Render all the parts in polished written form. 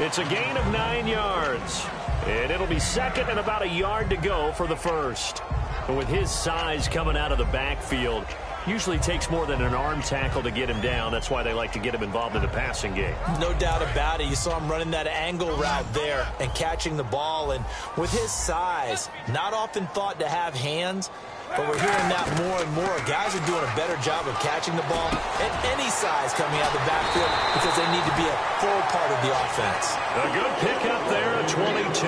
It's a gain of 9 yards. And it'll be second and about a yard to go for the first. But with his size coming out of the backfield, usually takes more than an arm tackle to get him down. That's why they like to get him involved in the passing game. No doubt about it. You saw him running that angle route there and catching the ball. And with his size, not often thought to have hands, but we're hearing that more and more. Guys are doing a better job of catching the ball at any size coming out of the backfield because they need to be a full part of the offense. A good pickup there at 22.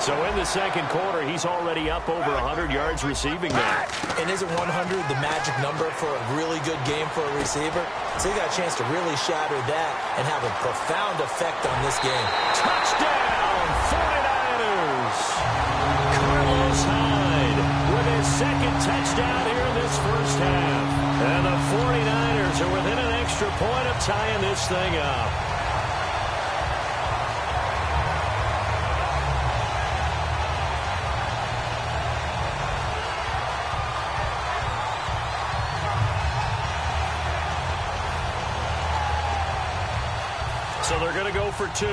So in the second quarter, he's already up over 100 yards receiving now. And isn't 100 the magic number for a really good game for a receiver? So he got a chance to really shatter that and have a profound effect on this game. Touchdown, 49ers! Carlos Hyde with his second touchdown here in this first half. And the 49ers are within an extra point of tying this thing up. So they're going to go for 2.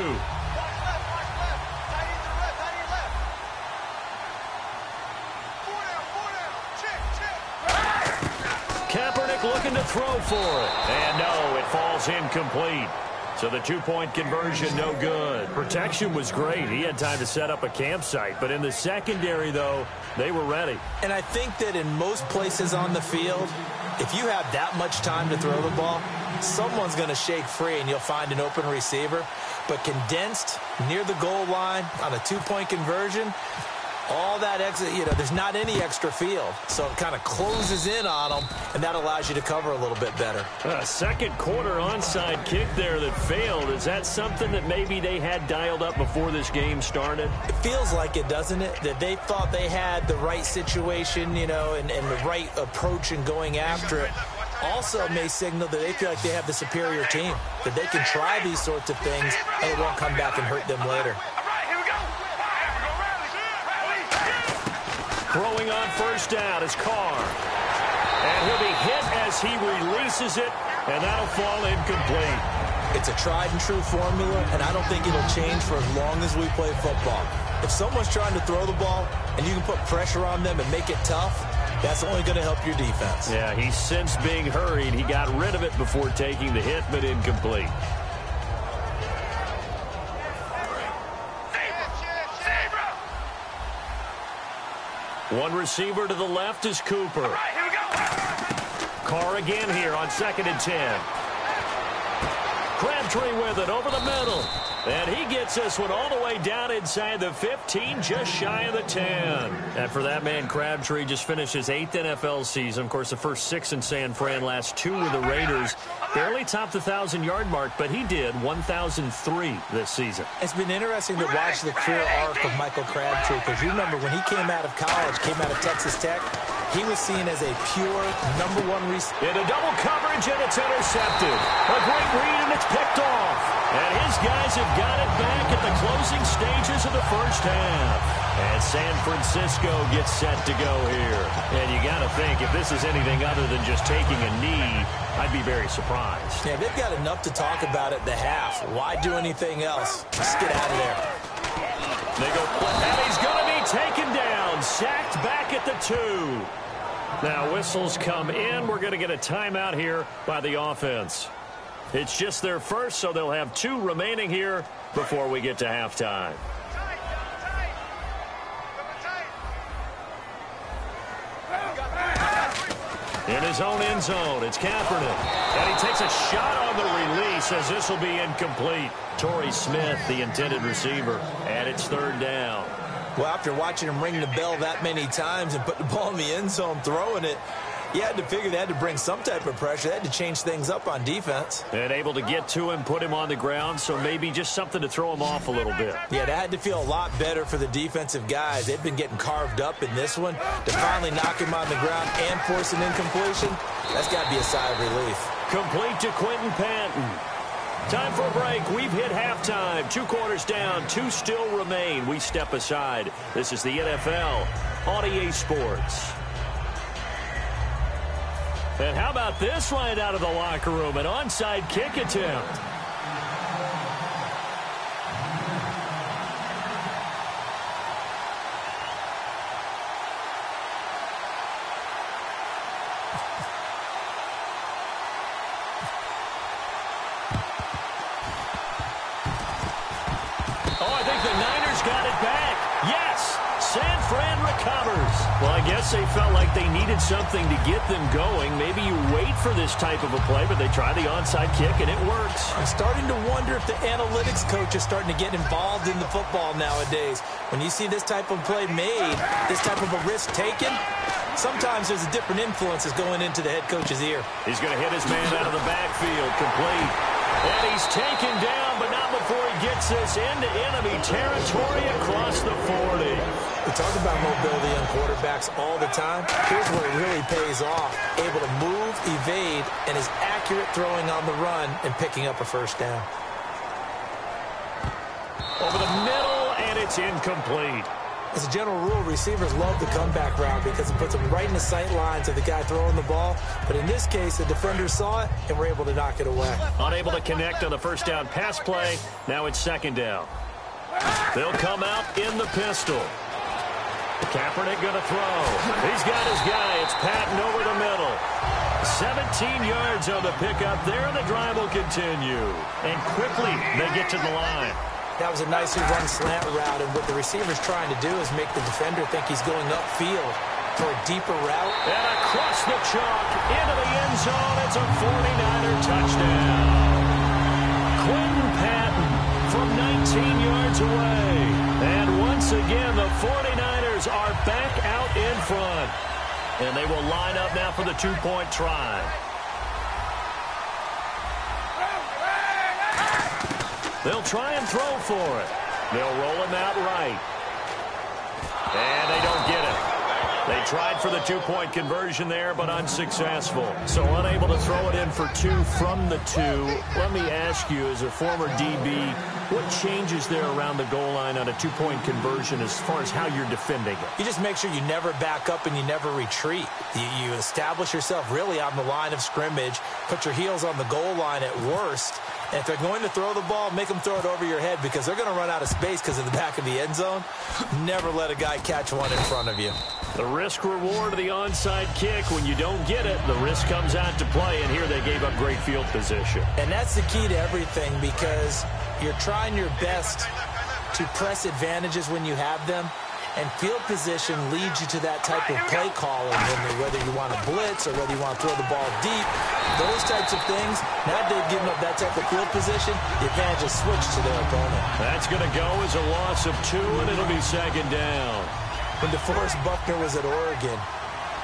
Kaepernick looking to throw for it. And no, it falls incomplete. So the 2-point conversion, no good. Protection was great. He had time to set up a campsite. But in the secondary, though, they were ready. And I think that in most places on the field, if you have that much time to throw the ball, someone's going to shake free and you'll find an open receiver. But condensed near the goal line on a 2-point conversion, all that extra, there's not any extra field. So it kind of closes in on them, and that allows you to cover a little bit better. Second quarter onside kick there that failed. Is that something that maybe they had dialed up before this game started? It feels like it, doesn't it? That they thought they had the right situation, and the right approach in going after it. Also may signal that they feel like they have the superior team, that they can try these sorts of things, and it won't come back and hurt them later. Throwing on first down is Carr. And he'll be hit as he releases it, and that'll fall incomplete. It's a tried-and-true formula, and I don't think it'll change for as long as we play football. If someone's trying to throw the ball, and you can put pressure on them and make it tough, that's only going to help your defense. Yeah, he's since being hurried. He got rid of it before taking the hit, but incomplete. One receiver to the left is Cooper. All right, here we go. Carr again here on 2nd and 10. Crabtree with it over the middle. And he gets this one all the way down inside the 15, just shy of the 10. And for that man, Crabtree just finished his 8th NFL season. Of course, the first 6 in San Fran, last 2 with the Raiders. Barely topped the 1,000-yard mark, but he did 1,003 this season. It's been interesting to watch the career arc of Michael Crabtree, because you remember when he came out of college, came out of Texas Tech, he was seen as a pure #1 receiver. In a double coverage, and it's intercepted. A great read, and it's picked off. And his guys have got it back at the closing stages of the first half. And San Francisco gets set to go here. And you got to think, if this is anything other than just taking a knee, I'd be very surprised. Yeah, they've got enough to talk about at the half. Why do anything else? Just get out of there. They go, and he's going to be taken down. Sacked back at the 2. Now whistles come in. We're going to get a timeout here by the offense. It's just their first, so they'll have 2 remaining here before we get to halftime. In his own end zone, it's Kaepernick. And he takes a shot on the release as this will be incomplete. Torrey Smith, the intended receiver, and it's 3rd down. Well, after watching him ring the bell that many times and put the ball in the end zone throwing it, you had to figure they had to bring some type of pressure. They had to change things up on defense. And able to get to him, put him on the ground, so maybe just something to throw him off a little bit. Yeah, that had to feel a lot better for the defensive guys. They've been getting carved up in this one. To finally knock him on the ground and force an incompletion, that's got to be a sigh of relief. Complete to Quentin Patton. Time for a break. We've hit halftime. 2 quarters down. 2 still remain. We step aside. This is the NFL on EA Sports. And how about this right out of the locker room? An onside kick attempt. recovers. Well, I guess they felt like they needed something to get them going. Maybe you wait for this type of a play, but they try the onside kick, and it works. I'm starting to wonder if the analytics coach is starting to get involved in the football nowadays. When you see this type of play made, this type of a risk taken, sometimes there's a different influences going into the head coach's ear. He's going to hit his man out of the backfield, complete. And he's taken down, but not before he gets this into enemy territory across the 40. We talk about mobility on quarterbacks all the time. Here's where it really pays off. Able to move, evade, and is accurate throwing on the run and picking up a first down. Over the middle, and it's incomplete. As a general rule, receivers love the comeback route because it puts them right in the sight lines of the guy throwing the ball. But in this case, the defender saw it and were able to knock it away. Unable to connect on the first down pass play. Now it's second down. They'll come out in the pistol. Kaepernick going to throw. He's got his guy. It's Patton over the middle. 17 yards on the pickup there. The drive will continue. And quickly they get to the line. That was a nicely run slant route, and what the receiver's trying to do is make the defender think he's going upfield for a deeper route. And across the chalk, into the end zone, it's a 49er touchdown. Quentin Patton from 19 yards away. And once again, the 49ers are back out in front. And they will line up now for the two-point try. They'll try and throw for it. They'll roll him out right. And they don't get it. They tried for the two-point conversion there, but unsuccessful. So unable to throw it in for two from the two. Let me ask you, as a former DB, what changes there around the goal line on a two-point conversion as far as how you're defending it? You just make sure you never back up and you never retreat. You establish yourself really on the line of scrimmage, put your heels on the goal line at worst. And if they're going to throw the ball, make them throw it over your head because they're going to run out of space because of the back of the end zone. Never let a guy catch one in front of you. The risk-reward of the onside kick. When you don't get it, the risk comes out to play, and here they gave up great field position. And that's the key to everything because you're trying your best to press advantages when you have them. And field position leads you to that type of play calling, whether you want to blitz or whether you want to throw the ball deep. Those types of things, now they've given up that type of field position, the advantage is switched to their opponent. That's going to go as a loss of 2, and it'll be second down. When DeForest Buckner was at Oregon,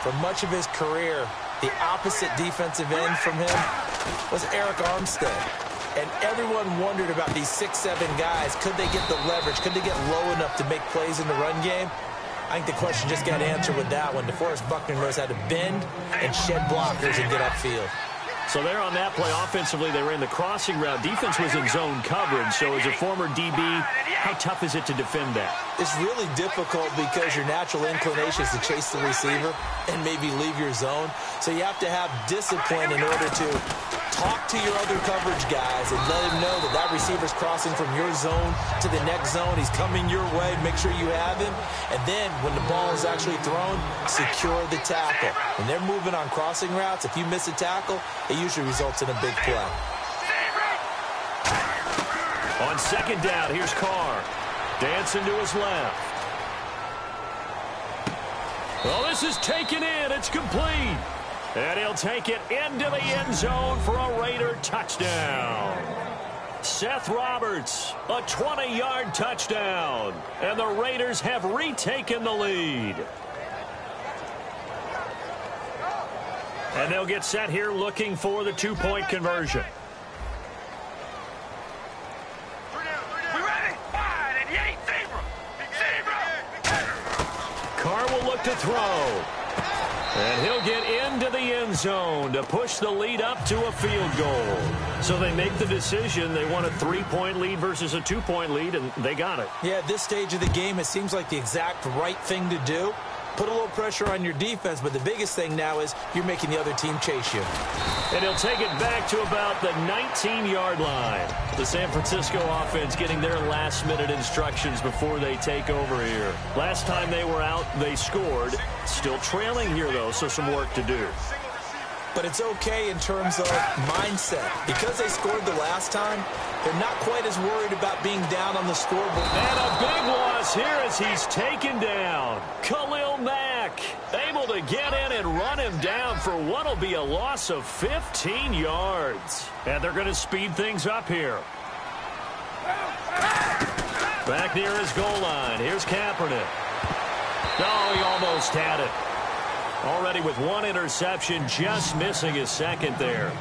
for much of his career, the opposite defensive end from him was Eric Armstead. And everyone wondered about these 6'7" guys. Could they get the leverage? Could they get low enough to make plays in the run game? I think the question just got answered with that one. DeForest Buckner knows how to bend and shed blockers and get upfield. So there on that play, offensively, they ran the crossing route. Defense was in zone coverage. So as a former DB, how tough is it to defend that? It's really difficult because your natural inclination is to chase the receiver and maybe leave your zone. So you have to have discipline in order to talk to your other coverage guys and let him know that that receiver's crossing from your zone to the next zone. He's coming your way. Make sure you have him. And then when the ball is actually thrown, secure the tackle. When they're moving on crossing routes, if you miss a tackle, it usually results in a big play. On second down, here's Carr. Dancing to his left. Well, this is taken in. It's complete. And he'll take it into the end zone for a Raider touchdown. Seth Roberts, a 20-yard touchdown. And the Raiders have retaken the lead. And they'll get set here looking for the two-point conversion. Carr will look to throw. And he'll get into the end zone to push the lead up to a field goal. So they make the decision. They want a 3-point lead versus a 2-point lead, and they got it. Yeah, at this stage of the game, it seems like the exact right thing to do. Put a little pressure on your defense, but the biggest thing now is you're making the other team chase you. And he'll take it back to about the 19-yard line. The San Francisco offense getting their last-minute instructions before they take over here. Last time they were out, they scored. Still trailing here, though, so some work to do. but it's okay in terms of mindset. Because they scored the last time, they're not quite as worried about being down on the scoreboard. And a big loss here as he's taken down. Khalil Mack able to get in and run him down for what will be a loss of 15 yards. And they're going to speed things up here. Back near his goal line. Here's Kaepernick. Oh, he almost had it. Already with one interception, just missing his second there.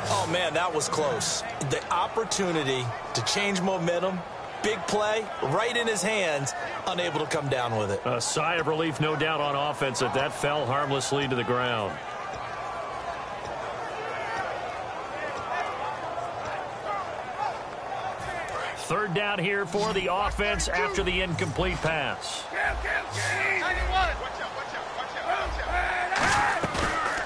Oh, man, that was close. The opportunity to change momentum, big play, right in his hands, unable to come down with it. A sigh of relief, no doubt, on offense if that fell harmlessly to the ground. Third down here for the offense after the incomplete pass.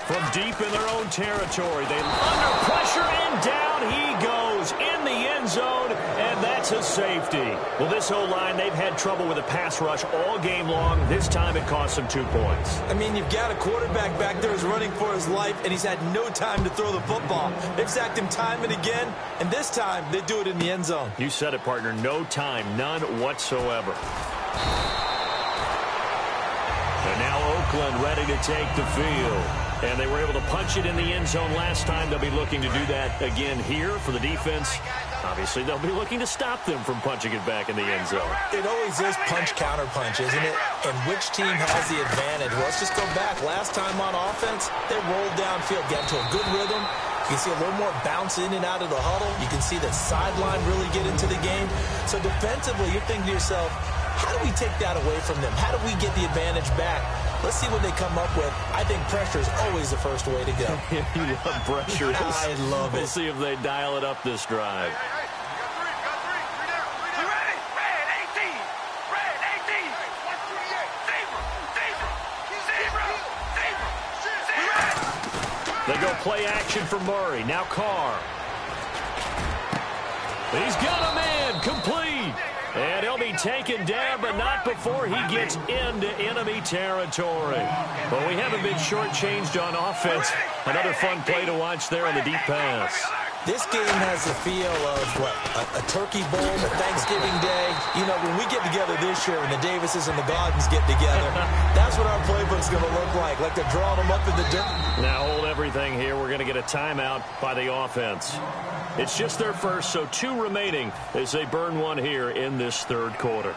From deep in their own territory, they under pressure, and down he goes in the end zone, and that's a safety. Well, this O-line, they've had trouble with a pass rush all game long. This time it cost them 2 points. I mean, you've got a quarterback back there who's running for his life, and he's had no time to throw the football. They've sacked him time and again, and this time they do it in the end zone. You said it, partner. No time, none whatsoever. And now Oakland ready to take the field. And they were able to punch it in the end zone last time. They'll be looking to do that again here for the defense. Obviously, they'll be looking to stop them from punching it back in the end zone. It always is punch-counter-punch, isn't it? And which team has the advantage? Well, let's just go back. Last time on offense, they rolled downfield, got into a good rhythm. You can see a little more bounce in and out of the huddle. You can see the sideline really get into the game. So defensively, you're thinking to yourself, how do we take that away from them? How do we get the advantage back? Let's see what they come up with. I think pressure is always the first way to go. You love pressure. I love it. We'll see if they dial it up this drive. They go play action for Murray. Now Carr. He's got a man complete. And he'll be taken down, but not before he gets into enemy territory. But we haven't been shortchanged on offense. Another fun play to watch there on the deep pass. This game has the feel of, what, a turkey bowl, a Thanksgiving Day. You know, when we get together this year, when the Davises and the Gardens get together, that's what our playbook's going to look like they're drawing them up in the dirt. Now hold everything here. We're going to get a timeout by the offense. It's just their first, so 2 remaining as they burn one here in this third quarter.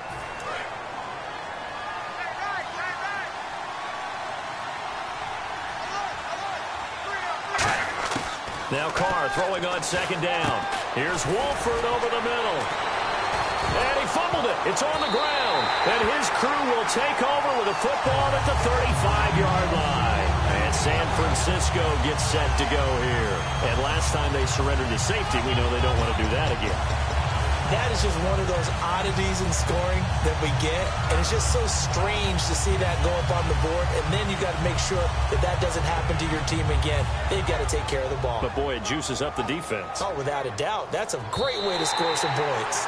Now Carr throwing on second down. Here's Wolford over the middle. And he fumbled it. It's on the ground. And his crew will take over with a football at the 35-yard line. And San Francisco gets set to go here. And last time they surrendered to safety, we know they don't want to do that again. That is just one of those oddities in scoring that we get. And it's just so strange to see that go up on the board. And then you got to make sure that that doesn't happen to your team again. They've got to take care of the ball. But, boy, it juices up the defense. Oh, without a doubt. That's a great way to score some points.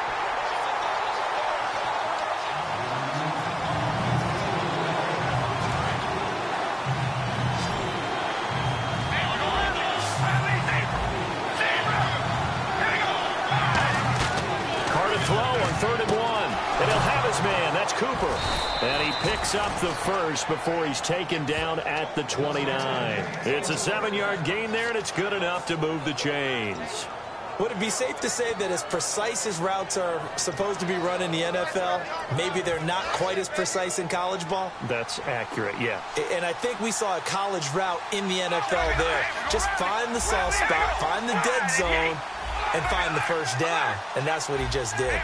Man, that's Cooper. And he picks up the first before he's taken down at the 29. It's a 7-yard gain there, and it's good enough to move the chains. Would it be safe to say that as precise as routes are supposed to be run in the NFL, maybe they're not quite as precise in college ball? That's accurate, yeah. And I think we saw a college route in the NFL there. Just find the soft spot, find the dead zone, and find the first down. And that's what he just did.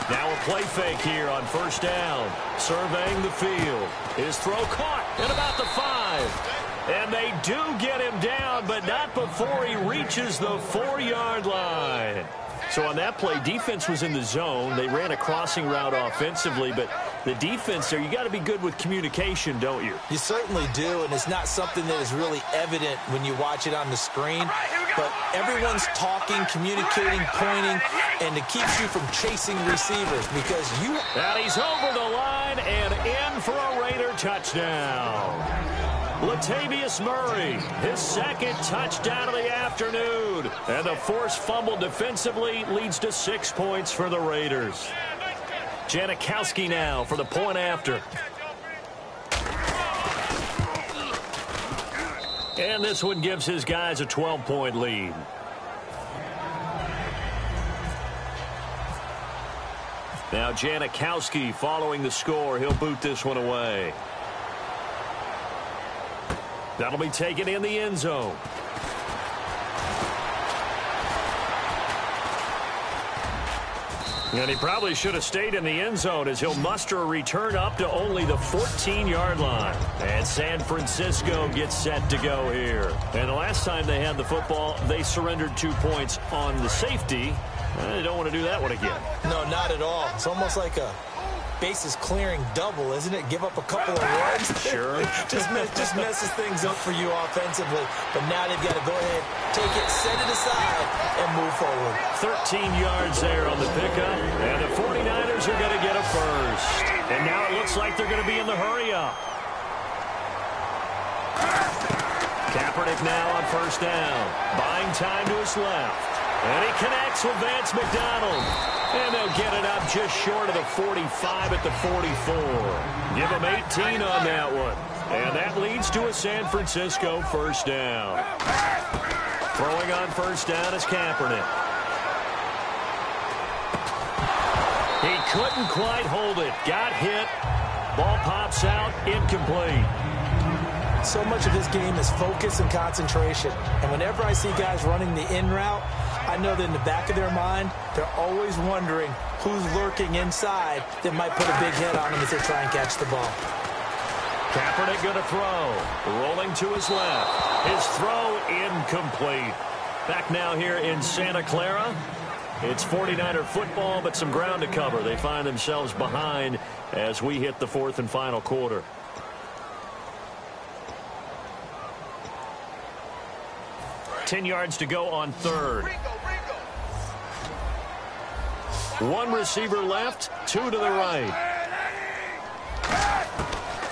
Now a play fake here on first down. Surveying the field. His throw caught at about the 5. And they do get him down, but not before he reaches the 4-yard line. So on that play, defense was in the zone. They ran a crossing route offensively, but the defense there, you got to be good with communication, don't you? You certainly do, and it's not something that is really evident when you watch it on the screen. But everyone's talking, communicating, pointing, and it keeps you from chasing receivers because you... And he's over the line and in for a Raider touchdown. Latavius Murray, his second touchdown of the afternoon. And the forced fumble defensively leads to 6 points for the Raiders. Janikowski now for the point after. And this one gives his guys a 12-point lead. Now Janikowski following the score. He'll boot this one away. That'll be taken in the end zone. And he probably should have stayed in the end zone as he'll muster a return up to only the 14-yard line. And San Francisco gets set to go here. And the last time they had the football, they surrendered 2 points on the safety. They don't want to do that one again. No, not at all. It's almost like a bases clearing double, isn't it? Give up a couple of runs. Sure. just messes things up for you offensively. But now they've got to go ahead, take it, set it aside, and move forward. 13 yards there on the pickup. And the 49ers are going to get a first. And now it looks like they're going to be in the hurry-up. Kaepernick now on first down. Buying time to his left. And he connects with Vance McDonald. And they'll get it up just short of the 45 at the 44. Give him 18 on that one. And that leads to a San Francisco first down. Throwing on first down is Kaepernick. He couldn't quite hold it. Got hit. Ball pops out. Incomplete. So much of this game is focus and concentration. And whenever I see guys running the in route, I know that in the back of their mind, they're always wondering who's lurking inside that might put a big hit on them as they try and catch the ball. Kaepernick going to throw. Rolling to his left. His throw incomplete. Back now here in Santa Clara. It's 49er football, but some ground to cover. They find themselves behind as we hit the fourth and final quarter. Ten yards to go on third. One receiver left, two to the right.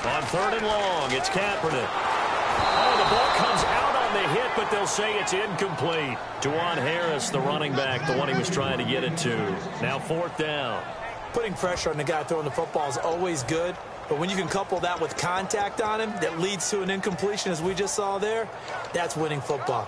On third and long, it's Kaepernick. Oh, the ball comes out on the hit, but they'll say it's incomplete. Juwan Harris, the running back, the one he was trying to get it to. Now fourth down. Putting pressure on the guy throwing the football is always good, but when you can couple that with contact on him that leads to an incompletion, as we just saw there, that's winning football.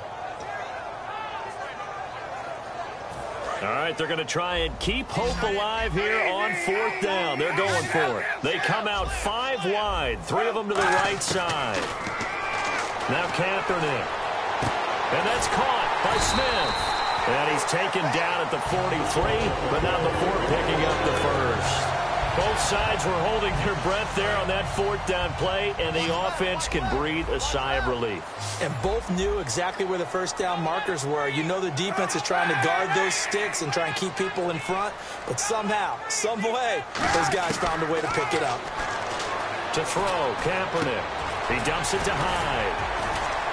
All right, they're going to try and keep hope alive here on fourth down. They're going for it. They come out 5 wide, 3 of them to the right side. Now Kaepernick. And that's caught by Smith. And he's taken down at the 43, but not before picking up the first. Both sides were holding their breath there on that fourth down play, and the offense can breathe a sigh of relief. And both knew exactly where the first down markers were. You know the defense is trying to guard those sticks and try and keep people in front, but somehow, some way, those guys found a way to pick it up. To throw, Kaepernick. He dumps it to Hyde.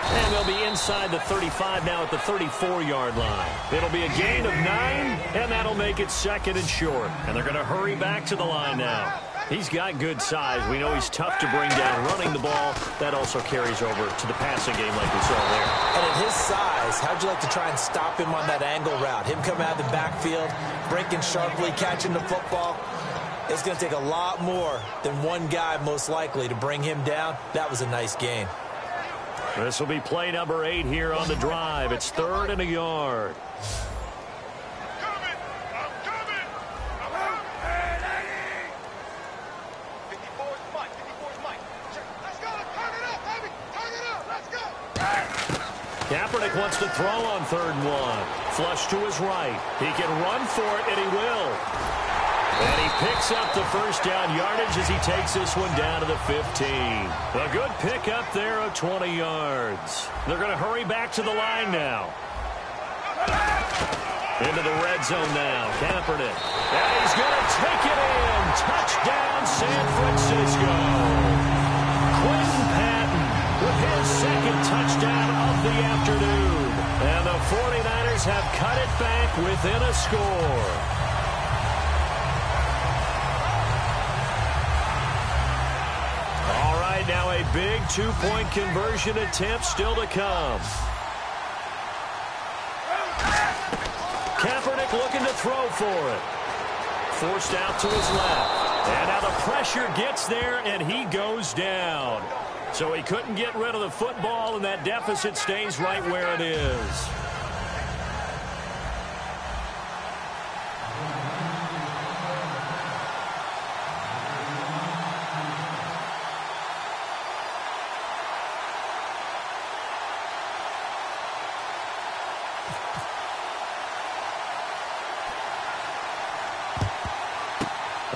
And they'll be inside the 35 now at the 34-yard line. It'll be a gain of 9, and that'll make it second and short. And they're going to hurry back to the line now. He's got good size. We know he's tough to bring down running the ball. That also carries over to the passing game like we saw there. And at his size, how'd you like to try and stop him on that angle route? Him coming out of the backfield, breaking sharply, catching the football. It's going to take a lot more than one guy, most likely, to bring him down. That was a nice game. This will be play number 8 here on the drive. It's 3rd and a yard. Kaepernick wants to throw on 3rd and 1. Flush to his right. He can run for it, and he will. And he picks up the first down yardage as he takes this one down to the 15. A good pickup there of 20 yards. They're going to hurry back to the line now. Into the red zone now. Kaepernick. And he's going to take it in. Touchdown, San Francisco. Quentin Patton with his second touchdown of the afternoon. And the 49ers have cut it back within a score. Now a big two-point conversion attempt still to come. Kaepernick looking to throw for it. Forced out to his left. And now the pressure gets there, and he goes down. So he couldn't get rid of the football, and that deficit stays right where it is.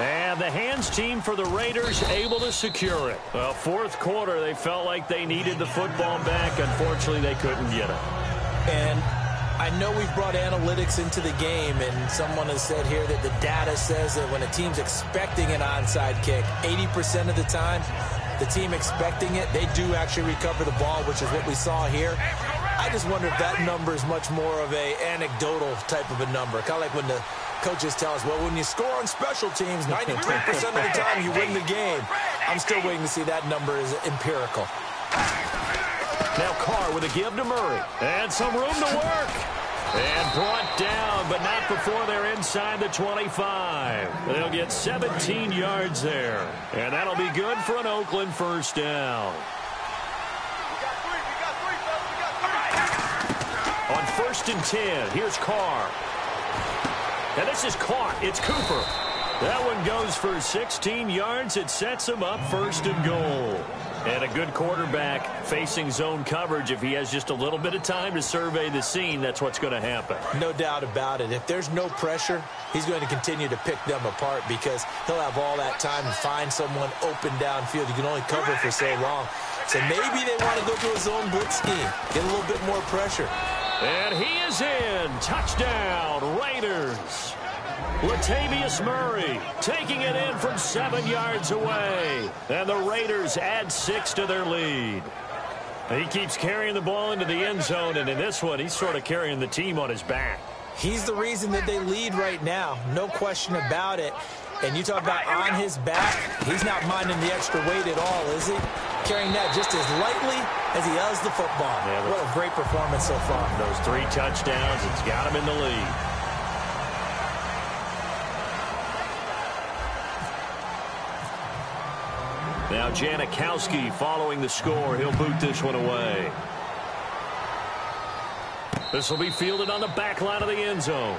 And the hands team for the Raiders able to secure it. Well, fourth quarter, they felt like they needed the football back. Unfortunately, they couldn't get it. And I know we've brought analytics into the game, and someone has said here that the data says that when a team's expecting an onside kick, 80% of the time, the team expecting it, they do actually recover the ball, which is what we saw here. I just wonder if that number is much more of a anecdotal type of a number. Kind of like when the coaches tell us, well, when you score on special teams, 93% of the time you win the game. I'm still waiting to see that number is empirical. Now Carr with a give to Murray. And some room to work. And brought down, but not before they're inside the 25. They'll get 17 yards there. And that'll be good for an Oakland first down. On 1st and 10, here's Carr. And this is caught. It's Cooper. That one goes for 16 yards. It sets him up 1st and goal. And a good quarterback facing zone coverage. If he has just a little bit of time to survey the scene, that's what's going to happen. No doubt about it. If there's no pressure, he's going to continue to pick them apart because he'll have all that time to find someone open downfield. You can only cover for so long. So maybe they want to go to a zone blitz scheme, get a little bit more pressure. And he is in. Touchdown, Raiders. Latavius Murray taking it in from 7 yards away. And the Raiders add 6 to their lead. He keeps carrying the ball into the end zone, and in this one, he's sort of carrying the team on his back. He's the reason that they lead right now. No question about it. And you talk about on his back, he's not minding the extra weight at all, is he? Carrying that just as lightly as he does the football. Yeah, what a great performance so far. Those 3 touchdowns, it's got him in the lead. Now Janikowski following the score. He'll boot this one away. This will be fielded on the back line of the end zone.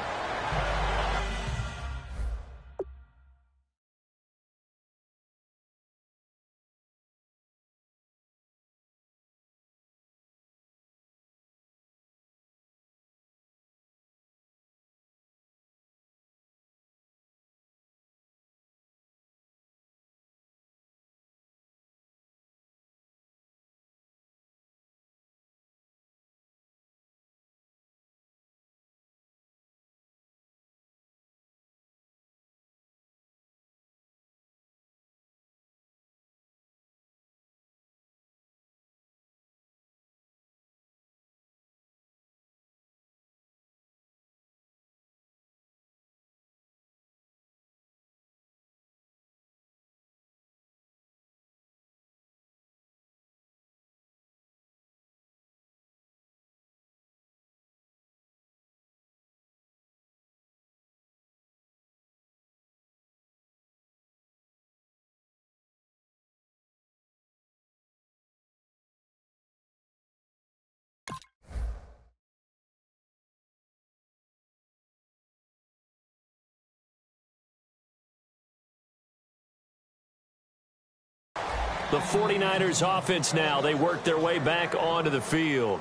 The 49ers offense now, they work their way back onto the field.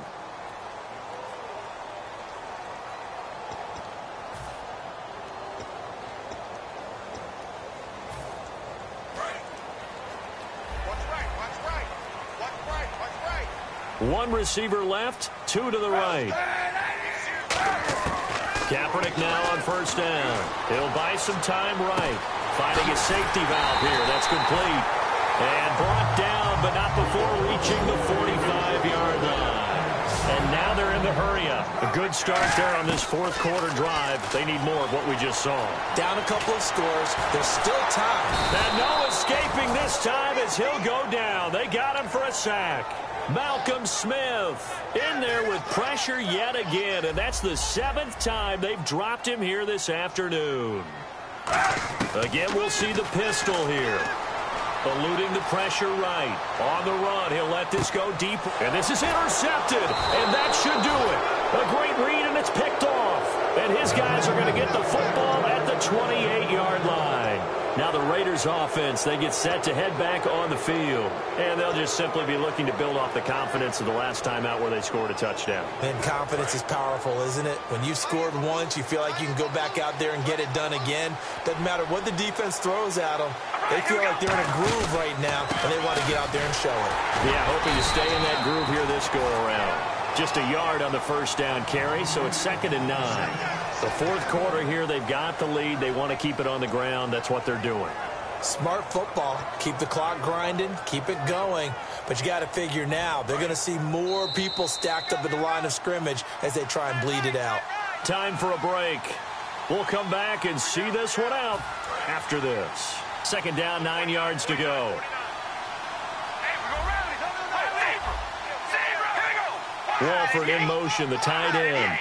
One receiver left, 2 to the right. Kaepernick now on 1st down. He'll buy some time right. Finding a safety valve here. That's complete. And brought down, but not before reaching the 45-yard line. And now they're in the hurry-up. A good start there on this 4th quarter drive. They need more of what we just saw. Down a couple of scores. There's still time. And no escaping this time is. He'll go down. They got him for a sack. Malcolm Smith in there with pressure yet again, and that's the 7th time they've dropped him here this afternoon. Again, we'll see the pistol here. Eluding the pressure right. On the run, he'll let this go deep. And this is intercepted, and that should do it. A great read, and it's picked off. And his guys are going to get the football at the 28-yard line. Now the Raiders offense, they get set to head back on the field. And they'll just simply be looking to build off the confidence of the last time out where they scored a touchdown. And confidence is powerful, isn't it? When you've scored once, you feel like you can go back out there and get it done again. Doesn't matter what the defense throws at them. They feel like they're in a groove right now, and they want to get out there and show it. Yeah, hoping to stay in that groove here this go-around. Just a yard on the first down carry, so it's 2nd and 9. The fourth quarter here, they've got the lead. They want to keep it on the ground. That's what they're doing. Smart football. Keep the clock grinding. Keep it going. But you got to figure now, they're going to see more people stacked up at the line of scrimmage as they try and bleed it out. Time for a break. We'll come back and see this one out after this. 2nd down, 9 yards to go. Walford in motion, the tight end.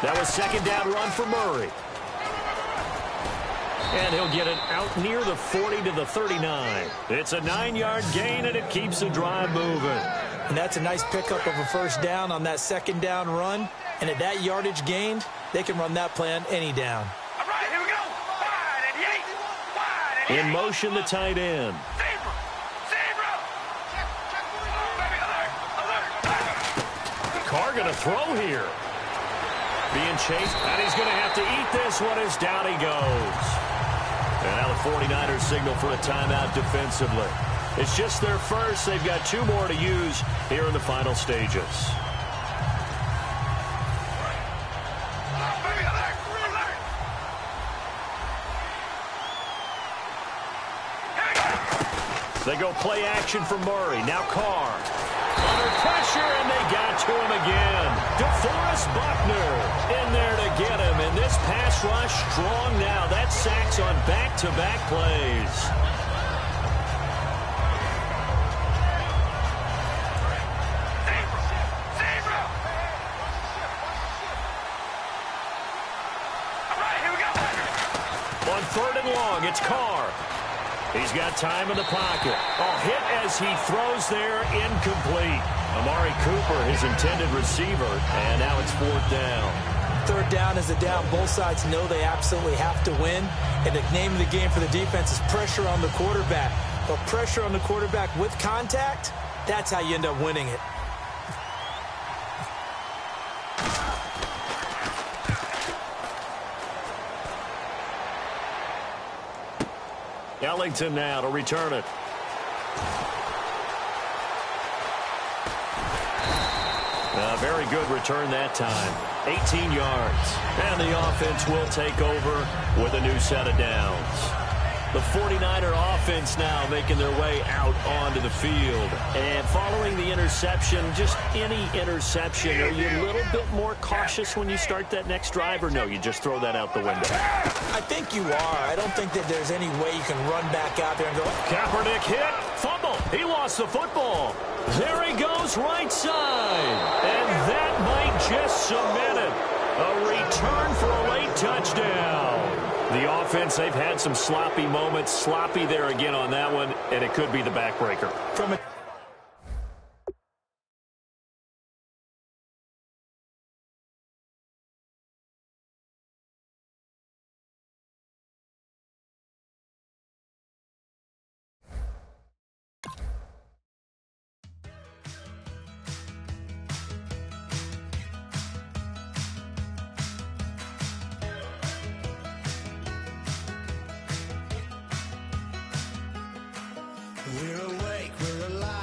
That was 2nd down run for Murray. And he'll get it out near the 40 to the 39. It's a 9-yard gain, and it keeps the drive moving. And that's a nice pickup of a first down on that 2nd down run. And at that yardage gained, they can run that play on any down. All right, here we go. Wide and eight. Wide and in motion, the tight end. Carr going to throw here. Being chased, and he's going to have to eat this one as down he goes. And now the 49ers signal for a timeout defensively. It's just their first. They've got 2 more to use here in the final stages. They go play action for Murray. Now Carr. Under pressure, and they got to him again. DeForest Buckner in there to get him. And this pass rush strong now. That sacks on back-to-back plays. On 3rd and long, it's Carr. He's got time in the pocket. Hit as he throws there, incomplete. Amari Cooper, his intended receiver, and now it's 4th down. 3rd down is a down. Both sides know they absolutely have to win. And the name of the game for the defense is pressure on the quarterback. But pressure on the quarterback with contact, that's how you end up winning it. Ellington now to return it. A very good return that time. 18 yards. And the offense will take over with a new set of downs. The 49er offense now making their way out onto the field. And following the interception, just any interception, are you a little bit more cautious when you start that next drive, or no, you just throw that out the window? I think you are. I don't think that there's any way you can run back out there and go. Kaepernick hit. Fumble. He lost the football. There he goes right side. And that might just cement it. A return for a late touchdown. The offense, they've had some sloppy moments. Sloppy there again on that one, and it could be the backbreaker. From a We're awake, we're alive.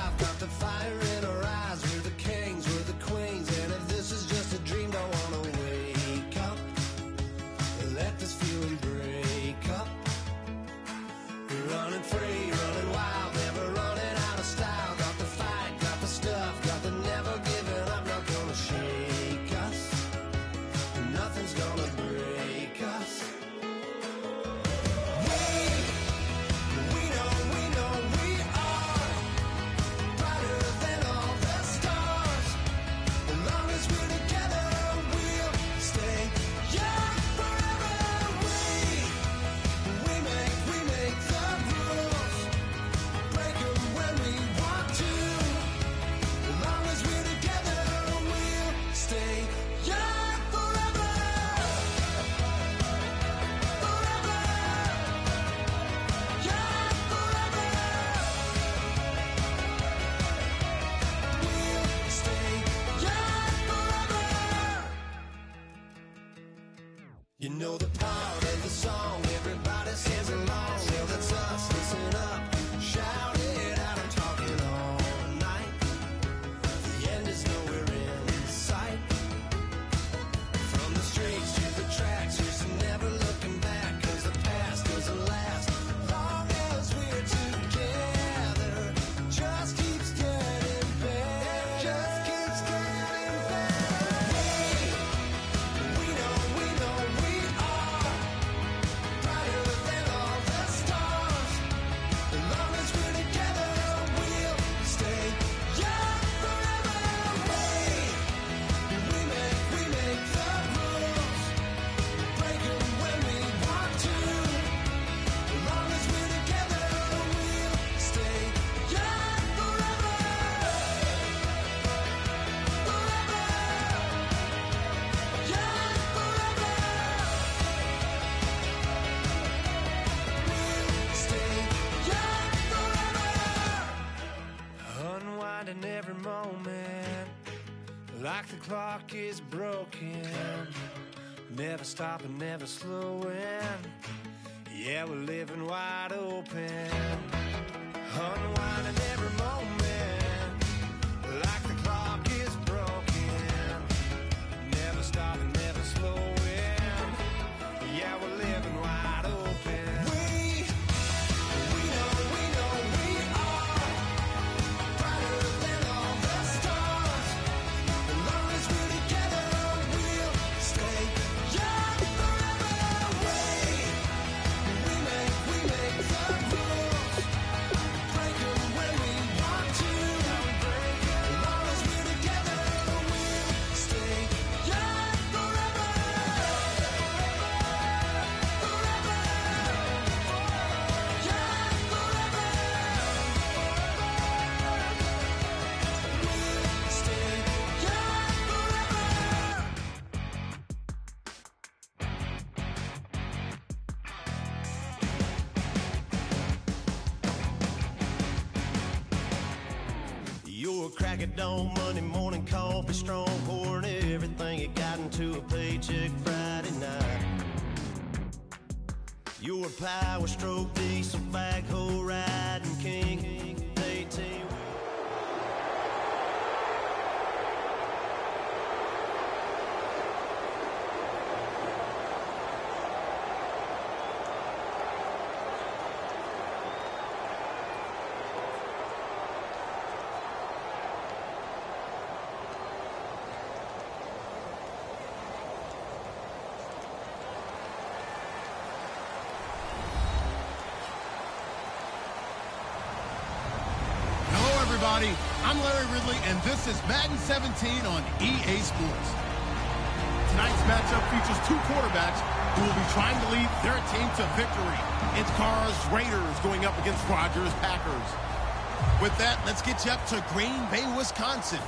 You know the part of the song, everybody sings along. Well, that's us, listen up, shout it out, I'm talking all night. The end is nowhere in sight. From the streets to the tracks, here's some never looking back, 'cause the past doesn't last long as we're together. Just keeps getting better, just keeps getting better. We know we are brighter than all the stars. As long as we're together, we'll stay young forever. We make the rules, break 'em when we want to. As long as we're together, we'll stay young forever. Forever. Young forever. We'll stay young forever. Unwinding every moment, like the clock is broken. Never stopping, never slowing. Yeah, we're living wide open. Unwinding every moment, like the clock is broken. Never stopping, never slowing. Yeah, we're living wide open. We know we are brighter than all the stars. As long as we're together, we'll stay young forever. We make the rules, break 'em when we want to. As long as we're together, we'll stay young forever. Forever. Young forever. We'll stay young forever. You're a crack at dawn, Monday morning coffee, strong, pouring everything you got into a paycheck Friday night. You're a power stroke, diesel backhoe riding king, 18. Hello, everybody. I'm Larry Ridley, and this is Madden 17 on EA Sports. Tonight's matchup features two quarterbacks who will be trying to lead their team to victory. It's Carr's Raiders going up against Rodgers' Packers. With that, let's get you up to Green Bay, Wisconsin,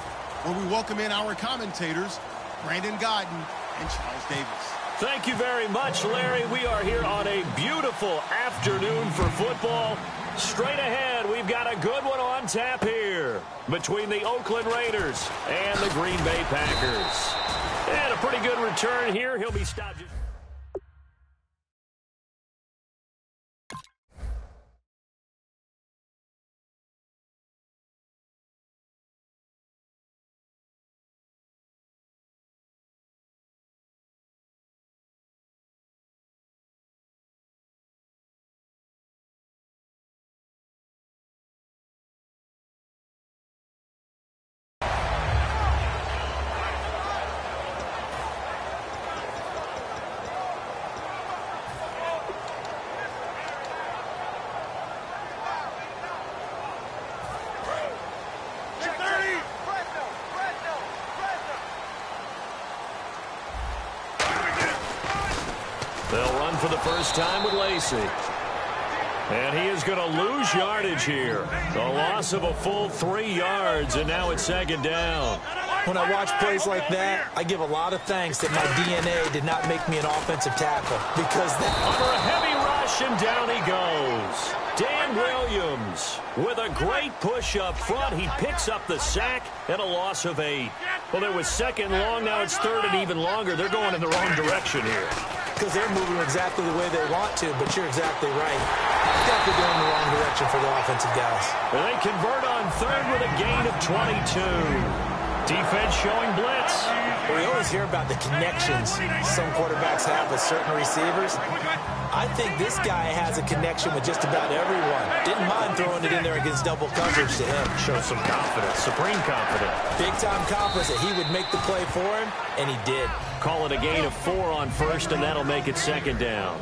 where we welcome in our commentators, Brandon Godden and Charles Davis. Thank you very much, Larry. We are here on a beautiful afternoon for football. Straight ahead, we've got a good one on tap here between the Oakland Raiders and the Green Bay Packers. And a pretty good return here. He'll be stopped. They'll run for the first time with Lacey. And he is going to lose yardage here. A loss of a full 3 yards, and now it's second down. When I watch plays like that, I give a lot of thanks that my DNA did not make me an offensive tackle. Because Under a heavy rush, and down he goes. Dan Williams with a great push up front. He picks up the sack and a loss of 8. Well, it was second long. Now it's third and even longer. They're going in the wrong direction here. because they're moving exactly the way they want to, but you're exactly right. Definitely going in the wrong direction for the offensive guys. And they convert on third with a gain of 22. Defense showing blitz. We always hear about the connections some quarterbacks have with certain receivers. I think this guy has a connection with just about everyone. Didn't mind throwing it in there against double coverage to him. Shows some confidence, supreme confidence. Big-time confidence that he would make the play for him, and he did. Call it a gain of 4 on first, and that'll make it second down.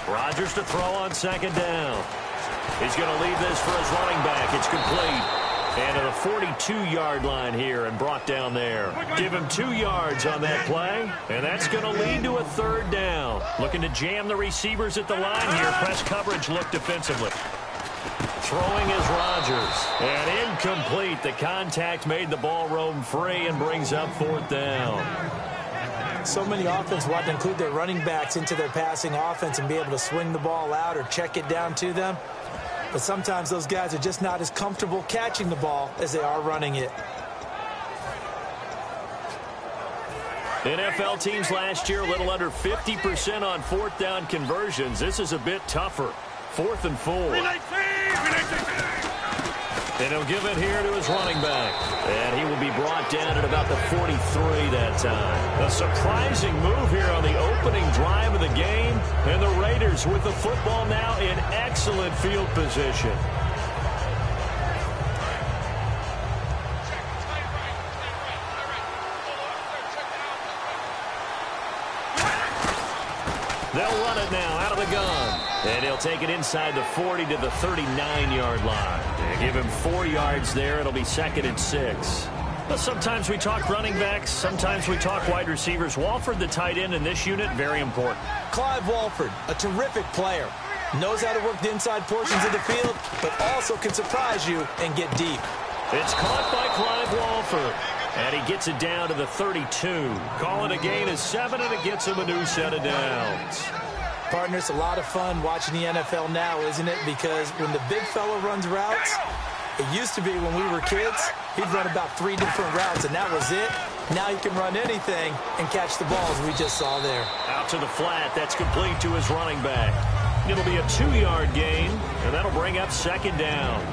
Rodgers to throw on second down. He's going to leave this for his running back. It's complete. And to the 42-yard line here and brought down there. Give him 2 yards on that play, and that's going to lead to a third down. Looking to jam the receivers at the line here. Press coverage look defensively. Throwing is Rodgers. And incomplete. The contact made the ball roam free and brings up fourth down. So many offenses want to include their running backs into their passing offense and be able to swing the ball out or check it down to them. But sometimes those guys are just not as comfortable catching the ball as they are running it. NFL teams last year a little under 50% on fourth down conversions. This is a bit tougher. 4th and 4. And he'll give it here to his running back. And he will be brought down at about the 43 that time. A surprising move here on the opening drive of the game. And the Raiders with the football now in excellent field position. They'll run it now out of the gun. And he'll take it inside the 40 to the 39-yard line. And give him 4 yards there. It'll be 2nd and 6. Well, sometimes we talk running backs. Sometimes we talk wide receivers. Walford, the tight end in this unit, very important. Clive Walford, a terrific player. Knows how to work the inside portions of the field, but also can surprise you and get deep. It's caught by Clive Walford. And he gets it down to the 32. Calling a gain of 7, and it gets him a new set of downs. Partner, it's a lot of fun watching the NFL now, isn't it? Because when the big fella runs routes, it used to be when we were kids, he'd run about 3 different routes, and that was it. Now he can run anything and catch the balls we just saw there. Out to the flat. That's complete to his running back. It'll be a 2-yard gain, and that'll bring up 2nd down.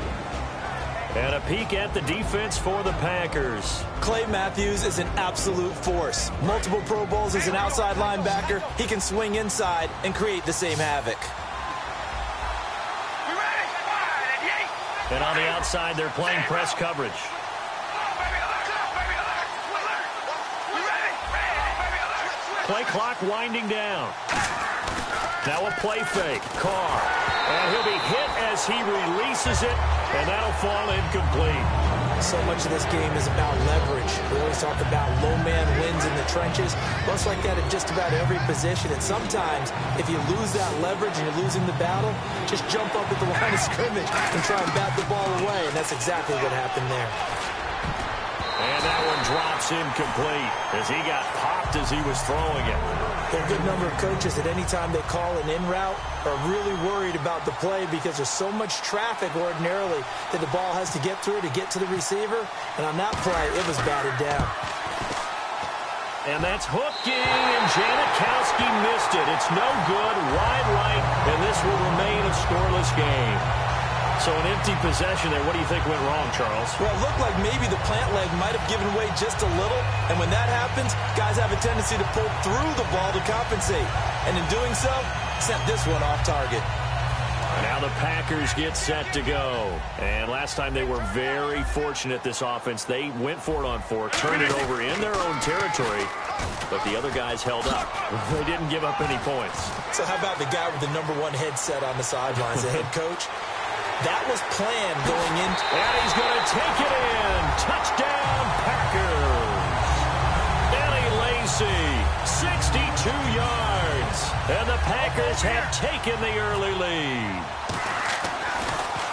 And a peek at the defense for the Packers. Clay Matthews is an absolute force. Multiple Pro Bowls as an outside linebacker. He can swing inside and create the same havoc. And on the outside, they're playing press coverage. Play clock winding down. Now a play fake. Carr. And he'll be hit as he releases it, and that'll fall incomplete. So much of this game is about leverage. We always talk about low man wins in the trenches. Well, it's like that in just about every position. And sometimes, if you lose that leverage and you're losing the battle, just jump up at the line of scrimmage and try and bat the ball away. And that's exactly what happened there. And that one drops incomplete as he got popped as he was throwing it. There are a good number of coaches that any time they call an in route are really worried about the play because there's so much traffic ordinarily that the ball has to get through to get to the receiver. And on that play, it was batted down. And that's hooking, and Janikowski missed it. It's no good, wide right, and this will remain a scoreless game. So an empty possession there. What do you think went wrong, Charles? Well, it looked like maybe the plant leg might have given way just a little. And when that happens, guys have a tendency to pull through the ball to compensate. And in doing so, sent this one off target. Now the Packers get set to go. And last time they were very fortunate, this offense. They went for it on 4, turned it over in their own territory. But the other guys held up. They didn't give up any points. So how about the guy with the #1 headset on the sidelines, the head coach? That was planned going into... And he's going to take it in. Touchdown, Packers. Eddie Lacy, 62 yards. And the Packers have taken the early lead.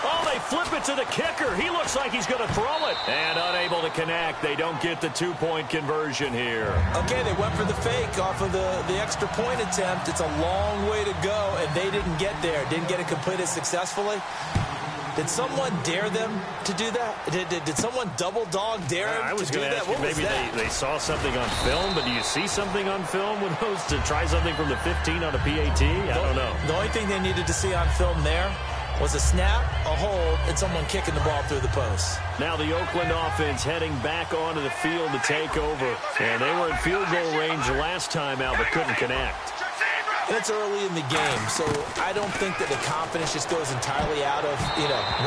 Oh, they flip it to the kicker. He looks like he's going to throw it. And unable to connect. They don't get the 2-point conversion here. Okay, they went for the fake off of the extra point attempt. It's a long way to go, and they didn't get there. Didn't get it completed successfully. Did someone dare them to do that? Did someone double dog dare him I was to do going to that? ask you, maybe they saw something on film, but do you see something on film with those to try something from the 15 on a PAT? I don't know. The only thing they needed to see on film there was a snap, a hold, and someone kicking the ball through the post. Now the Oakland offense heading back onto the field to take over. And they were in field goal range last time out, but couldn't connect. And it's early in the game, so I don't think that the confidence just goes entirely out of,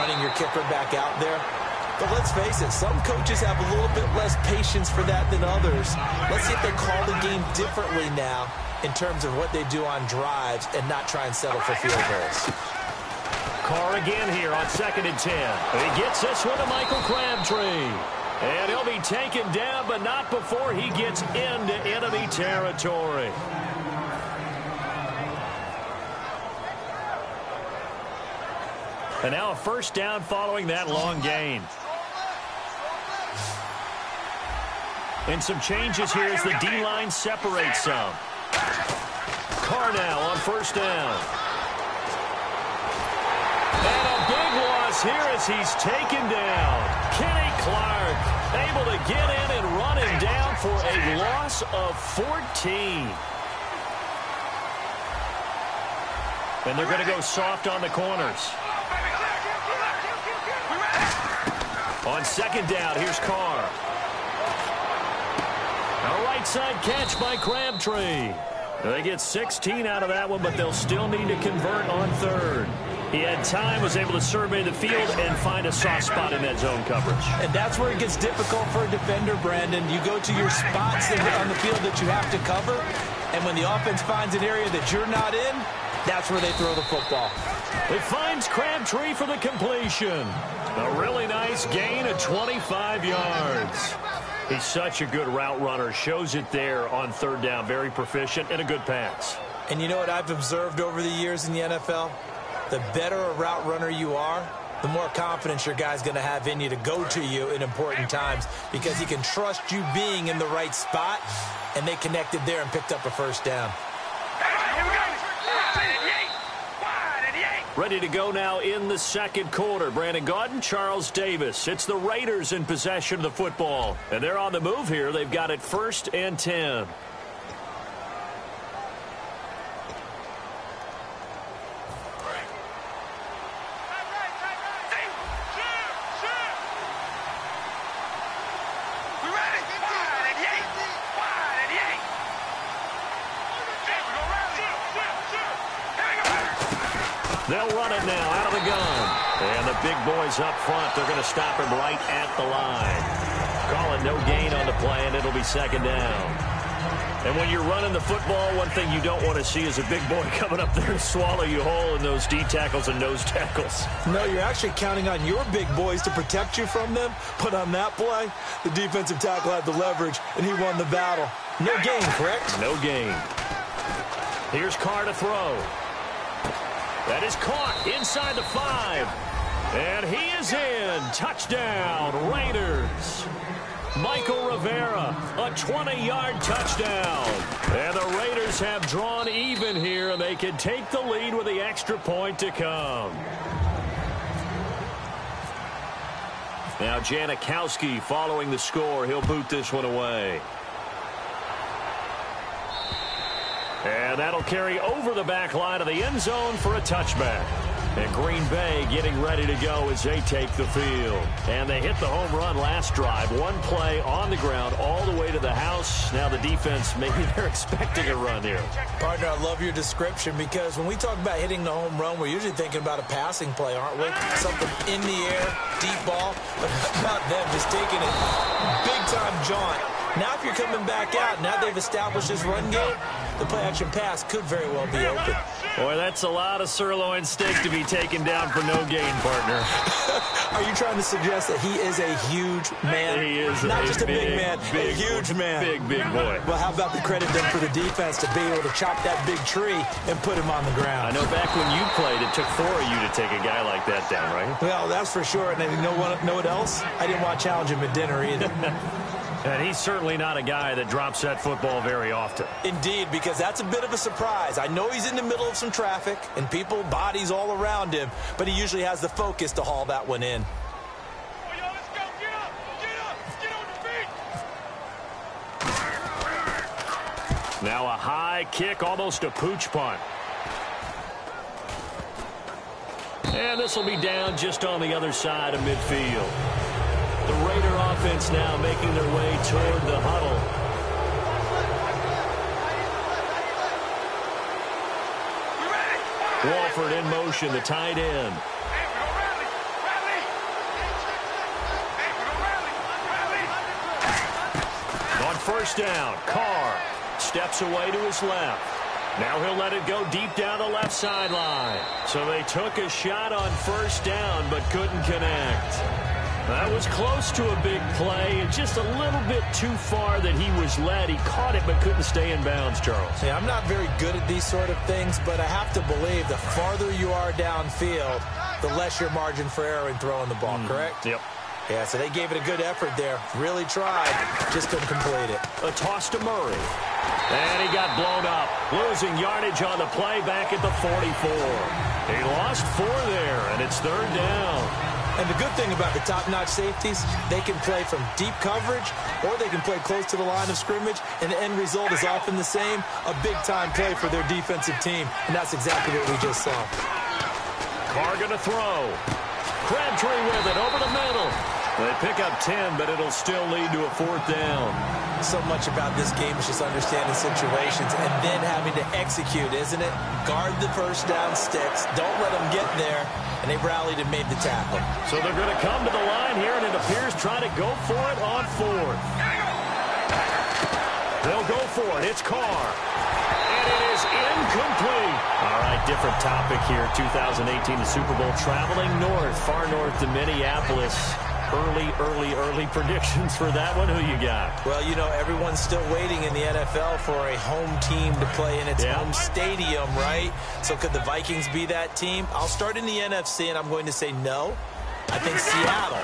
running your kicker back out there. But let's face it, some coaches have a little bit less patience for that than others. Let's see if they call the game differently now in terms of what they do on drives and not try and settle for field goals. Carr again here on 2nd and 10. He gets this one to Michael Crabtree. And he'll be taken down, but not before he gets into enemy territory. And now a first down following that long gain. And some changes here as the D-line separates some. Carr now on first down. And a big loss here as he's taken down. Kenny Clark able to get in and run him down for a loss of 14. And they're going to go soft on the corners. On second down, here's Carr. A right side catch by Crabtree. They get 16 out of that one, but they'll still need to convert on third. He had time, was able to survey the field and find a soft spot in that zone coverage. And that's where it gets difficult for a defender, Brandon. You go to your spots on the field that you have to cover, and when the offense finds an area that you're not in, that's where they throw the football. It finds Crabtree for the completion. A really nice gain of 25 yards. He's such a good route runner. Shows it there on third down. Very proficient and a good pass. And you know what I've observed over the years in the NFL? The better a route runner you are, the more confidence your guy's going to have in you to go to you in important times because he can trust you being in the right spot, and they connected there and picked up a first down. Ready to go now in the second quarter. Brandon Gaudin, Charles Davis. It's the Raiders in possession of the football. And they're on the move here. They've got it 1st and 10. They'll run it now out of the gun. And the big boys up front, they're going to stop him right at the line. Call it no gain on the play, and it'll be second down. And when you're running the football, one thing you don't want to see is a big boy coming up there and swallow you whole in those D tackles and nose tackles. No, you're actually counting on your big boys to protect you from them. But on that play, the defensive tackle had the leverage, and he won the battle. No gain, correct? No gain. Here's Carr to throw. That is caught inside the 5. And he is in. Touchdown, Raiders. Michael Rivera, a 20-yard touchdown. And the Raiders have drawn even here, and they can take the lead with the extra point to come. Now Janikowski following the score. He'll boot this one away. And that'll carry over the back line of the end zone for a touchback. And Green Bay getting ready to go as they take the field. And they hit the home run last drive. One play on the ground all the way to the house. Now the defense, maybe they're expecting a run here. Partner, I love your description because when we talk about hitting the home run, we're usually thinking about a passing play, aren't we? Something in the air, deep ball. But how about them just taking it big-time jaunt? Now if you're coming back out, now they've established this run game, the play-action pass could very well be open. Boy, that's a lot of sirloin steak to be taken down for no gain, partner. Are you trying to suggest that he is a huge man? He is not just a big man, big, a huge man. Big boy. Well, how about the credit then for the defense to be able to chop that big tree and put him on the ground? I know back when you played, it took 4 of you to take a guy like that down, right? Well, that's for sure. And you know what else? I didn't want to challenge him at dinner either. And he's certainly not a guy that drops that football very often. Indeed, because that's a bit of a surprise. I know he's in the middle of some traffic and people, bodies all around him, but he usually has the focus to haul that one in. Now a high kick, almost a pooch punt. And this will be down just on the other side of midfield. The Raider offense now making their way toward the huddle. Walford in motion, the tight end. On first down, Carr steps away to his left. Now he'll let it go deep down the left sideline. So they took a shot on first down but couldn't connect. That was close to a big play and just a little bit too far that he was led. He caught it but couldn't stay in bounds, Charles. Yeah, I'm not very good at these sort of things, but I have to believe the farther you are downfield, the less your margin for error in throwing the ball, correct? Yep. Yeah, so they gave it a good effort there. Really tried, just couldn't complete it. A toss to Murray. And he got blown up. Losing yardage on the play back at the 44. He lost 4 there, and it's third down. And the good thing about the top-notch safeties, they can play from deep coverage or they can play close to the line of scrimmage, and the end result is often the same, a big-time play for their defensive team. And that's exactly what we just saw. Carr going to throw. Crabtree with it over the middle. They pick up 10, but it'll still lead to a 4th down. So much about this game is just understanding situations and then having to execute, isn't it? Guard the first down sticks. Don't let them get there. And they rallied and made the tackle. So they're going to come to the line here, and it appears trying to go for it on 4th. They'll go for it. It's Carr. And it is incomplete. All right, different topic here. 2018, the Super Bowl, traveling north, far north to Minneapolis. Early predictions for that one. Who you got? Well, you know, everyone's still waiting in the NFL for a home team to play in its home stadium, right? So could the Vikings be that team? I'll start in the NFC, and I'm going to say no. I think Seattle.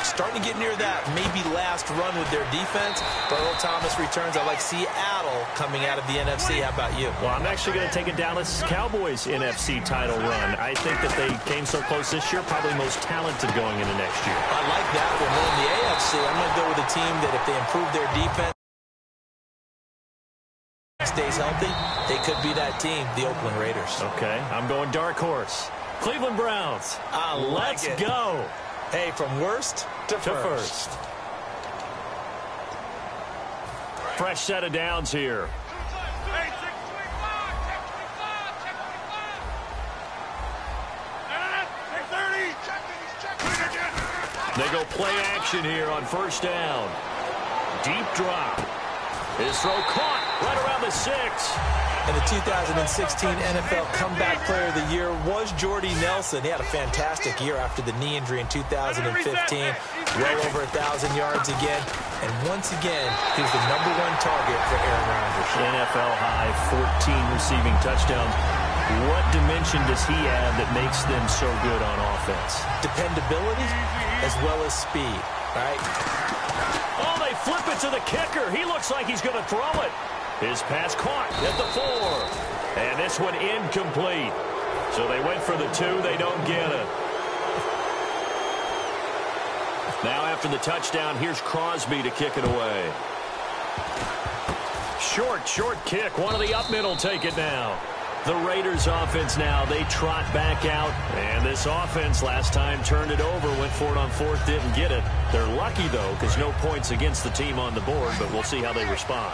Starting to get near that maybe last run with their defense. But Earl Thomas returns. I like Seattle coming out of the NFC. How about you? Well, I'm actually going to take a Dallas Cowboys NFC title run. I think that they came so close this year, probably most talented going into next year. I like that one. Well, in the AFC, I'm going to go with a team that if they improve their defense, stays healthy, they could be that team, the Oakland Raiders. Okay, I'm going dark horse. Cleveland Browns. Let's go. Hey, from worst to first. Fresh set of downs here. They go play action here on first down. Deep drop. His throw caught right around the 6. And the 2016 NFL Comeback Player of the Year was Jordy Nelson. He had a fantastic year after the knee injury in 2015. Well over 1,000 yards again. And once again, he was the #1 target for Aaron Rodgers. NFL high 14 receiving touchdowns. What dimension does he add that makes them so good on offense? Dependability as well as speed, right? Oh, they flip it to the kicker. He looks like he's going to throw it. His pass caught at the 4. And this one incomplete. So they went for the 2. They don't get it. Now after the touchdown, here's Crosby to kick it away. Short kick. One of the up middle take it now. The Raiders offense now, they trot back out. And this offense last time turned it over, went for it on 4th, didn't get it. They're lucky, though, because no points against the team on the board, but we'll see how they respond.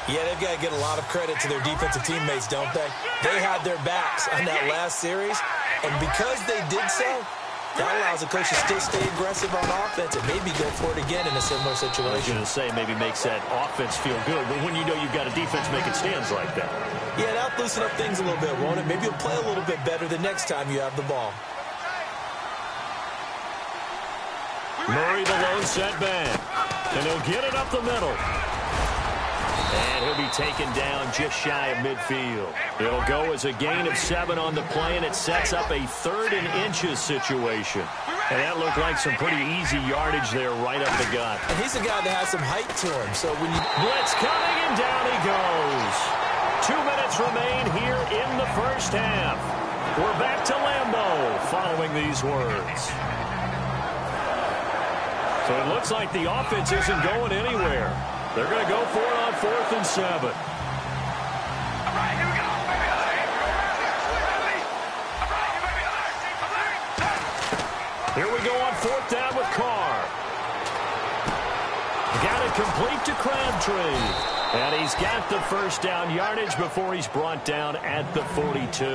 Yeah, they've got to get a lot of credit to their defensive teammates, don't they? They had their backs on that last series, and because they did so, that allows the coach to still stay aggressive on offense and maybe go for it again in a similar situation. I was going to say maybe makes that offense feel good, but when you know you've got a defense making stands like that. Yeah, that'll loosen up things a little bit, won't it? Maybe you'll play a little bit better the next time you have the ball. Murray, the lone setback, and he'll get it up the middle. And he'll be taken down just shy of midfield. It'll go as a gain of 7 on the play, and it sets up a 3rd and inches situation. And that looked like some pretty easy yardage there right up the gut. And he's a guy that has some height to him. So when you blitz coming, and down he goes. 2 minutes remain here in the first half. We're back to Lambeau following these words. So it looks like the offense isn't going anywhere. They're going to go for it on 4th and 7. Here we go on 4th down with Carr. Got it complete to Crabtree. And he's got the first down yardage before he's brought down at the 42.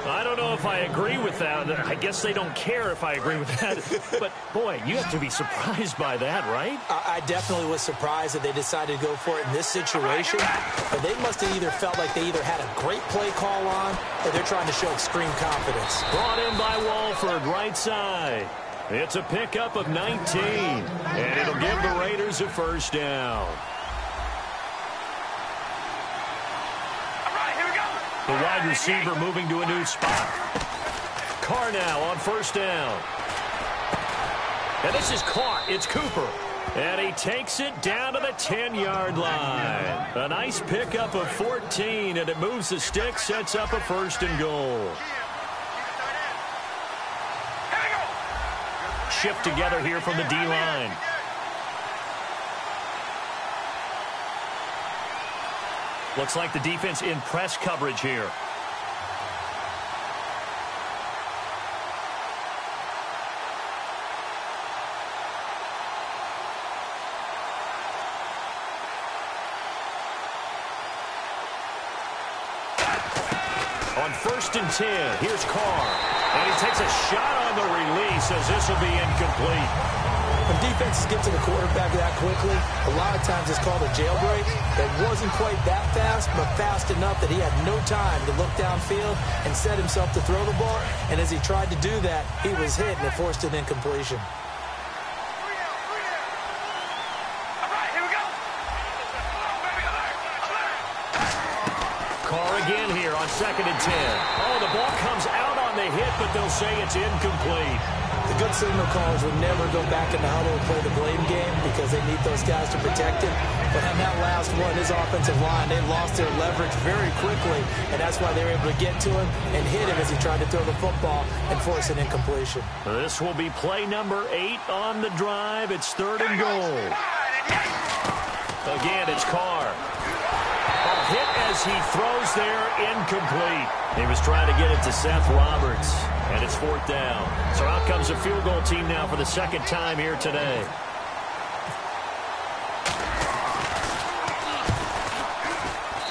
I don't know if I agree with that. I guess they don't care if I agree with that. But, boy, you have to be surprised by that, right? I definitely was surprised that they decided to go for it in this situation. But they must have either felt like they either had a great play call on or they're trying to show extreme confidence. Brought in by Walford, right side. It's a pickup of 19. And it'll give the Raiders a first down. The wide receiver moving to a new spot. Carr now on 1st down. And this is caught. It's Cooper. And he takes it down to the 10-yard line. A nice pickup of 14, and it moves the stick, sets up a 1st and goal. Shift together here from the D-line. Looks like the defense in press coverage here. On 1st and 10, here's Carr. And he takes a shot on the release as this will be incomplete. When defenses get to the quarterback that quickly, a lot of times it's called a jailbreak. It wasn't quite that fast, but fast enough that he had no time to look downfield and set himself to throw the ball. And as he tried to do that, he was hit, and it forced an incompletion. Carr again here on 2nd and 10. Oh, the ball comes out on the hit, but they'll say it's incomplete. The good signal callers would never go back in the huddle and play the blame game because they need those guys to protect him. But on that last one, his offensive line, they lost their leverage very quickly, and that's why they were able to get to him and hit him as he tried to throw the football and force an incompletion. This will be play number 8 on the drive. It's 3rd and goal. Again, it's Carr. A hit as he throws there, incomplete. He was trying to get it to Seth Roberts, and it's 4th down. So out comes the field goal team now for the 2nd time here today.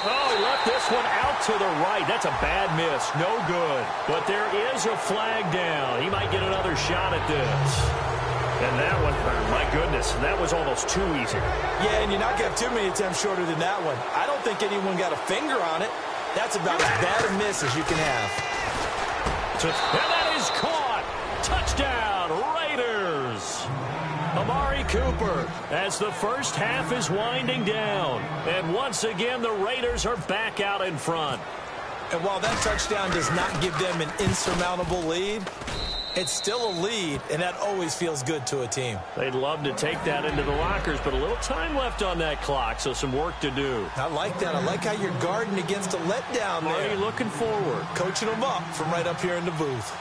Oh, he left this one out to the right. That's a bad miss. No good. But there is a flag down. He might get another shot at this. And that one, my goodness, that was almost too easy. Yeah, and you're not going to have too many attempts shorter than that one. I don't think anyone got a finger on it. That's about as bad a miss as you can have. And that is caught. Touchdown, Raiders. Amari Cooper as the first half is winding down. And once again, the Raiders are back out in front. And while that touchdown does not give them an insurmountable lead, it's still a lead, and that always feels good to a team. They'd love to take that into the lockers, but a little time left on that clock, so some work to do. I like that. I like how you're guarding against a letdown there. Are you looking forward? Coaching them up from right up here in the booth.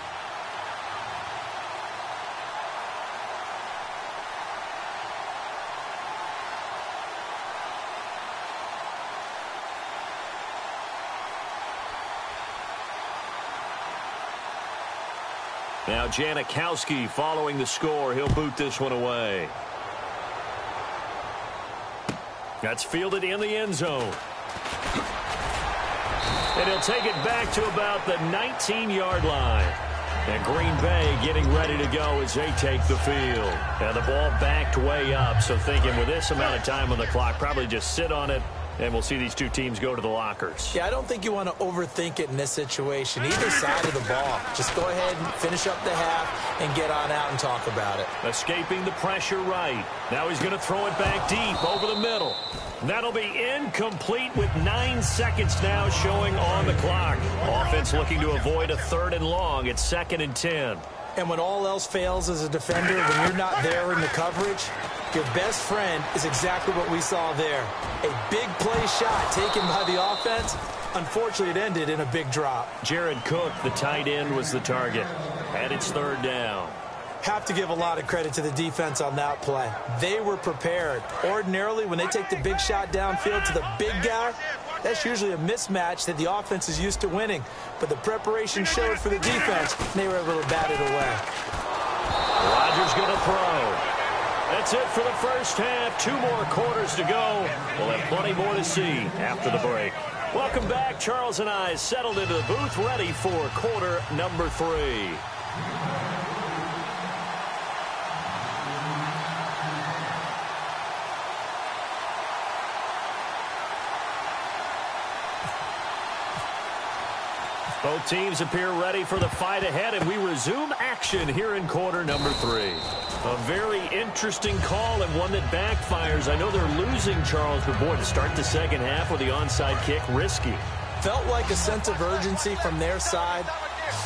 Now Janikowski following the score. He'll boot this one away. That's fielded in the end zone. And he'll take it back to about the 19-yard line. And Green Bay getting ready to go as they take the field. And the ball backed way up. So thinking with this amount of time on the clock, probably just sit on it. And we'll see these two teams go to the lockers. Yeah, I don't think you want to overthink it in this situation. Either side of the ball. Just go ahead and finish up the half and get on out and talk about it. Escaping the pressure right. Now he's going to throw it back deep over the middle. That'll be incomplete with 9 seconds now showing on the clock. Offense looking to avoid a 3rd and long. It's 2nd and 10. And when all else fails as a defender, when you're not there in the coverage, your best friend is exactly what we saw there. A big play shot taken by the offense. Unfortunately, it ended in a big drop. Jared Cook, the tight end, was the target. And it's third down. Have to give a lot of credit to the defense on that play. They were prepared. Ordinarily, when they take the big shot downfield to the big guy, that's usually a mismatch that the offense is used to winning. But the preparation showed for the defense, and they were able to bat it away. Rodgers going to throw. That's it for the first half. 2 more quarters to go. We'll have plenty more to see after the break. Welcome back. Charles and I settled into the booth, ready for quarter number 3. Both teams appear ready for the fight ahead, and we resume action here in quarter number 3. A very interesting call and one that backfires. I know they're losing, Charles, but boy, to start the second half with the onside kick, risky. Felt like a sense of urgency from their side,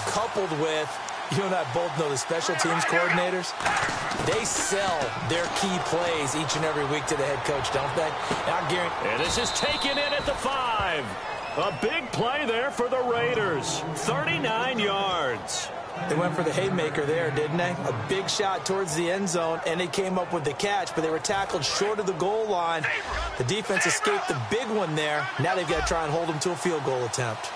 coupled with, you and I both know the special teams coordinators. They sell their key plays each and every week to the head coach, don't they? And I guarantee. And this is taken in at the 5. A big play there for the Raiders. 39 yards. They went for the haymaker there, didn't they? A big shot towards the end zone, and they came up with the catch, but they were tackled short of the goal line. The defense escaped the big one there. Now they've got to try and hold them to a field goal attempt.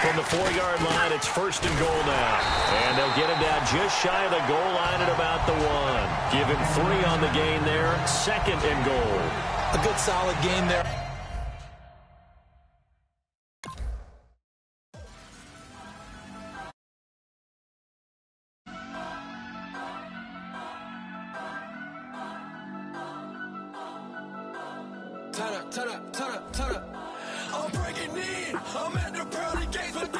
From the 4-yard line, it's first and goal now. And they'll get him down just shy of the goal line at about the 1. Give him 3 on the gain there. Second and goal. A good solid game there. Turn up. I'm breaking in. I'm at the pearly gates with